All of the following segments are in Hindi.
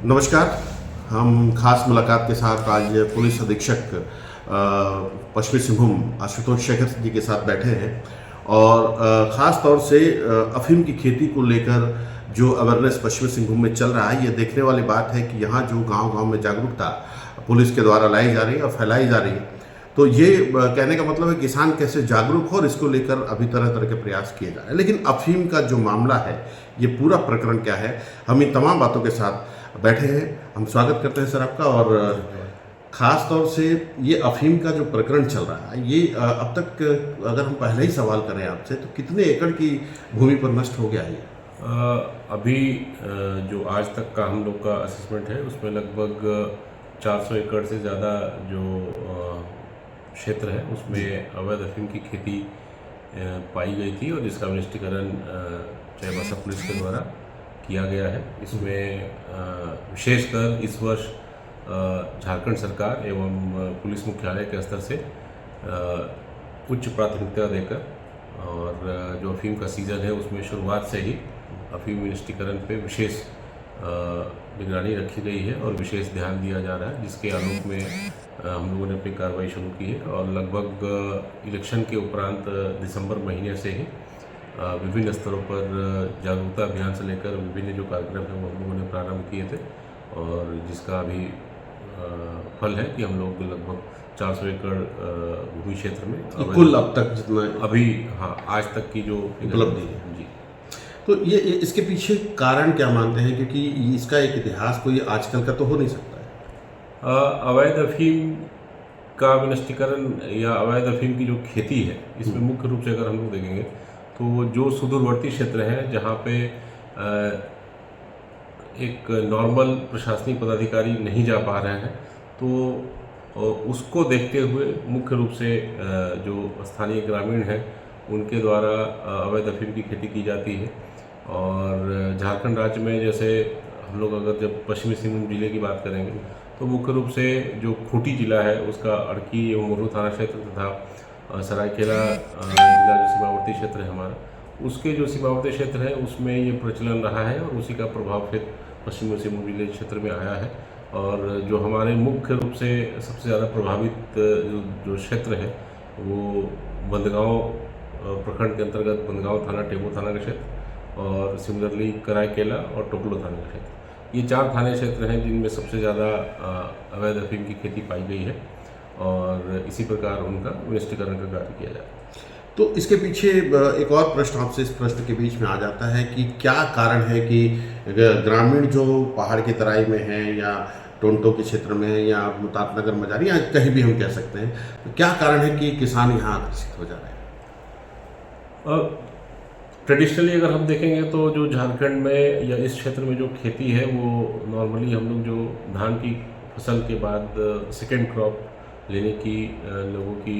नमस्कार। हम खास मुलाकात के साथ आज पुलिस अधीक्षक पश्चिमी सिंहभूम आशुतोष शेखर जी के साथ बैठे हैं और ख़ास तौर से अफ़ीम की खेती को लेकर जो अवेयरनेस पश्चिमी सिंहभूम में चल रहा है, ये देखने वाली बात है कि यहाँ जो गांव-गांव में जागरूकता पुलिस के द्वारा लाई जा रही है और फैलाई जा रही है। तो ये कहने का मतलब है किसान कैसे जागरूक हो और इसको लेकर अभी तरह-तरह के प्रयास किए जा रहे हैं। लेकिन अफ़ीम का जो मामला है, ये पूरा प्रकरण क्या है? हम इन तमाम बातों के साथ बैठे हैं। हम स्वागत करते हैं सर आपका और ख़ास तौर से ये अफ़ीम का जो प्रकरण चल रहा है, ये अब तक अगर हम पहले ही सवाल करें आपसे तो कितने एकड़ की भूमि पर नष्ट हो गया है ये? अभी जो आज तक का हम लोग का असेसमेंट है उसमें लगभग 400 एकड़ से ज़्यादा जो क्षेत्र है उसमें अवैध अफीम की खेती पाई गई थी और जिसका निष्टीकरण चाईबासा पुलिस के द्वारा किया गया है। इसमें विशेषकर इस वर्ष झारखंड सरकार एवं पुलिस मुख्यालय के स्तर से उच्च प्राथमिकता देकर और जो अफीम का सीज़न है उसमें शुरुआत से ही अफीम निष्टीकरण पे विशेष निगरानी रखी गई है और विशेष ध्यान दिया जा रहा है, जिसके आलोक में हम लोगों ने अपनी कार्रवाई शुरू की है। और लगभग इलेक्शन के उपरांत दिसंबर महीने से ही विभिन्न स्तरों पर जागरूकता अभियान से लेकर विभिन्न जो कार्यक्रम हैं वो हम लोगों ने प्रारंभ किए थे और जिसका अभी फल है कि हम लोग लगभग 400 एकड़ भूमि क्षेत्र में कुल अब तक जितना अभी आज तक की जो उपलब्धि है जी। तो ये इसके पीछे कारण क्या मानते हैं? क्योंकि इसका एक इतिहास कोई आजकल का तो हो नहीं सकता है। अवैध अफीम का विनिष्टीकरण या अवैध अफीम की जो खेती है इसमें मुख्य रूप से अगर हम लोग देखेंगे तो जो सुदूरवर्ती क्षेत्र हैं जहाँ पे एक नॉर्मल प्रशासनिक पदाधिकारी नहीं जा पा रहे हैं, तो उसको देखते हुए मुख्य रूप से जो स्थानीय ग्रामीण हैं उनके द्वारा अवैध अफीम की खेती की जाती है। और झारखंड राज्य में जैसे हम लोग अगर जब पश्चिमी सिंहभूम जिले की बात करेंगे तो मुख्य रूप से जो खूंटी जिला है उसका अड़की एवं मुरहू थाना क्षेत्र तथा सरायकेला जिला जो सीमावर्ती क्षेत्र है हमारा, उसके जो सीमावर्ती क्षेत्र है उसमें ये प्रचलन रहा है और उसी का प्रभाव फिर पश्चिमी सिंहभूम जिले क्षेत्र में आया है। और जो हमारे मुख्य रूप से सबसे ज़्यादा प्रभावित जो क्षेत्र है वो बंदगांव प्रखंड के अंतर्गत बंदगांव थाना, टेबो थाना का क्षेत्र और सिमिलरली कराईकेला और टोकलो थाना का क्षेत्र, ये 4 थाने क्षेत्र हैं जिनमें सबसे ज़्यादा अवैध अफीम की खेती पाई गई है और इसी प्रकार उनका निष्टीकरण का कार्य किया जाता है। तो इसके पीछे एक और प्रश्न आपसे इस प्रश्न के बीच में आ जाता है कि क्या कारण है कि ग्रामीण जो पहाड़ की तराई में हैं या टोंटो के क्षेत्र में है या मुतातनगर मजारी या कहीं भी हम कह सकते हैं, तो क्या कारण है कि किसान यहाँ आकर्षित हो जा रहे हैं? ट्रेडिशनली अगर हम देखेंगे तो जो झारखंड में या इस क्षेत्र में जो खेती है वो नॉर्मली हम लोग जो धान की फसल के बाद सेकेंड क्रॉप लेने की लोगों की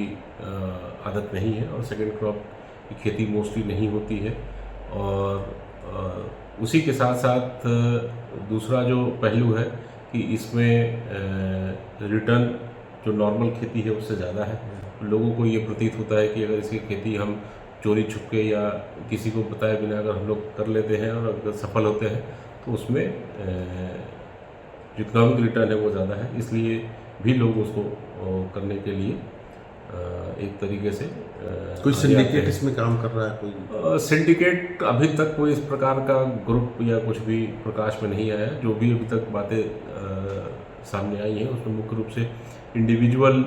आदत नहीं है और सेकेंड क्रॉप की खेती मोस्टली नहीं होती है। और उसी के साथ साथ दूसरा जो पहलू है कि इसमें रिटर्न जो नॉर्मल खेती है उससे ज़्यादा है। लोगों को ये प्रतीत होता है कि अगर इसकी खेती हम चोरी छुपके या किसी को बताए बिना अगर हम लोग कर लेते हैं और अगर सफल होते हैं तो उसमें जो इकोनॉमिक रिटर्न है वो ज़्यादा है, इसलिए भी लोग उसको करने के लिए एक तरीके से कोई सिंडिकेट इसमें काम कर रहा है? कोई सिंडिकेट अभी तक कोई इस प्रकार का ग्रुप या कुछ भी प्रकाश में नहीं आया। जो भी अभी तक बातें सामने आई हैं उसमें मुख्य रूप से इंडिविजुअल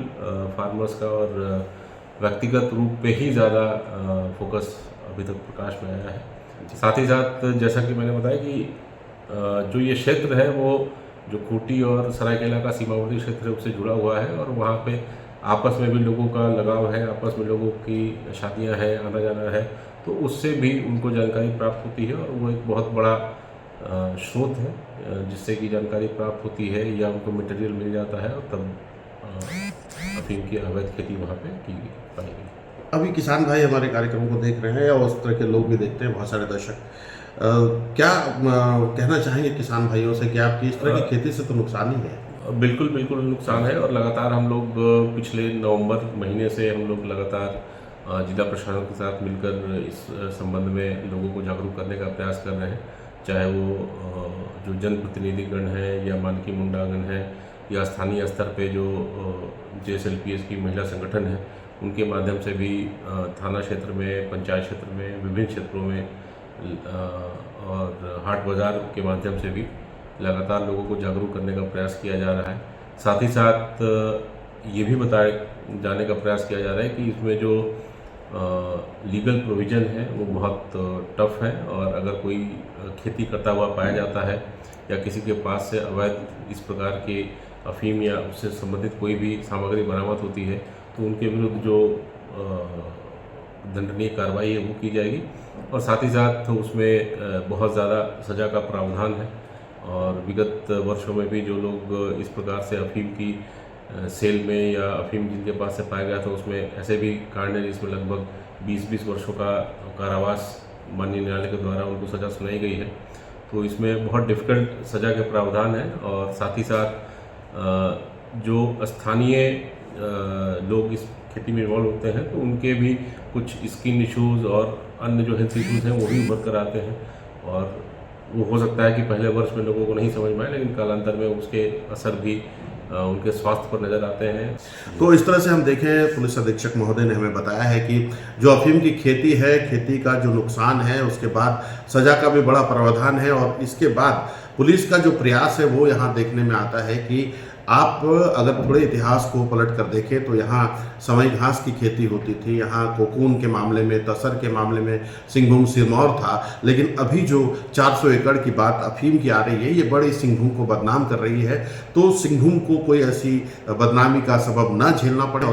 फार्मर्स का और व्यक्तिगत रूप पे ही ज़्यादा फोकस अभी तक प्रकाश में आया है। साथ ही साथ जैसा कि मैंने बताया कि जो ये क्षेत्र है वो जो खूंटी और सरायकेला का सीमावर्ती क्षेत्र है उससे जुड़ा हुआ है और वहाँ पे आपस में भी लोगों का लगाव है, आपस में लोगों की शादियाँ हैं, आना जाना है, तो उससे भी उनको जानकारी प्राप्त होती है और वो एक बहुत बड़ा स्रोत है जिससे कि जानकारी प्राप्त होती है या उनको मटेरियल मिल जाता है और तब अफीम की अवैध खेती वहाँ पे की पाएगी। अभी किसान भाई हमारे कार्यक्रम को देख रहे हैं या उस तरह के लोग भी देखते हैं, बहुत सारे दर्शक, क्या कहना चाहेंगे किसान भाइयों से कि आपकी इस तरह की खेती से तो नुकसान ही है? बिल्कुल बिल्कुल नुकसान है और लगातार हम लोग पिछले नवंबर महीने से हम लोग लगातार जिला प्रशासन के साथ मिलकर इस संबंध में लोगों को जागरूक करने का प्रयास कर रहे हैं। चाहे वो जो जनप्रतिनिधिगण है या मानकी मुंडागण है या स्थानीय स्तर पे जो JSLPS की महिला संगठन है, उनके माध्यम से भी थाना क्षेत्र में, पंचायत क्षेत्र में, विभिन्न क्षेत्रों में और हाट बाज़ार के माध्यम से भी लगातार लोगों को जागरूक करने का प्रयास किया जा रहा है। साथ ही साथ ये भी बताए जाने का प्रयास किया जा रहा है कि इसमें जो लीगल प्रोविज़न है वो बहुत टफ है, और अगर कोई खेती करता हुआ पाया जाता है या किसी के पास से अवैध इस प्रकार के अफीम या उससे संबंधित कोई भी सामग्री बरामद होती है तो उनके विरुद्ध जो दंडनीय कार्रवाई है वो की जाएगी, और साथ ही साथ उसमें बहुत ज़्यादा सज़ा का प्रावधान है। और विगत वर्षों में भी जो लोग इस प्रकार से अफीम की सेल में या अफीम जिनके पास से पाया गया था उसमें ऐसे भी कांड है जिसमें लगभग 20-20 वर्षों का कारावास माननीय न्यायालय के द्वारा उनको सज़ा सुनाई गई है। तो इसमें बहुत डिफ़िकल्ट सज़ा के प्रावधान है, और साथ ही साथ जो स्थानीय लोग इस खेती में इन्वॉल्व होते हैं तो उनके भी कुछ स्किन इश्यूज़ और अन्य जो हेल्थ इश्यूज़ हैं वो भी उभर कर आते हैं, और वो हो सकता है कि पहले वर्ष में लोगों को नहीं समझ में आए, लेकिन कालांतर में उसके असर भी उनके स्वास्थ्य पर नज़र आते हैं। तो इस तरह से हम देखें, पुलिस अधीक्षक महोदय ने हमें बताया है कि जो अफीम की खेती है, खेती का जो नुकसान है उसके बाद सज़ा का भी बड़ा प्रावधान है, और इसके बाद पुलिस का जो प्रयास है वो यहाँ देखने में आता है कि आप अगर थोड़े इतिहास को पलट कर देखें तो यहाँ सवई घास की खेती होती थी, यहाँ कोकून के मामले में, तसर के मामले में सिंहभूम सिरमौर था, लेकिन अभी जो 400 एकड़ की बात अफीम की आ रही है ये बड़े सिंहभूम को बदनाम कर रही है। तो सिंहभूम को कोई ऐसी बदनामी का सबब ना झेलना पड़े।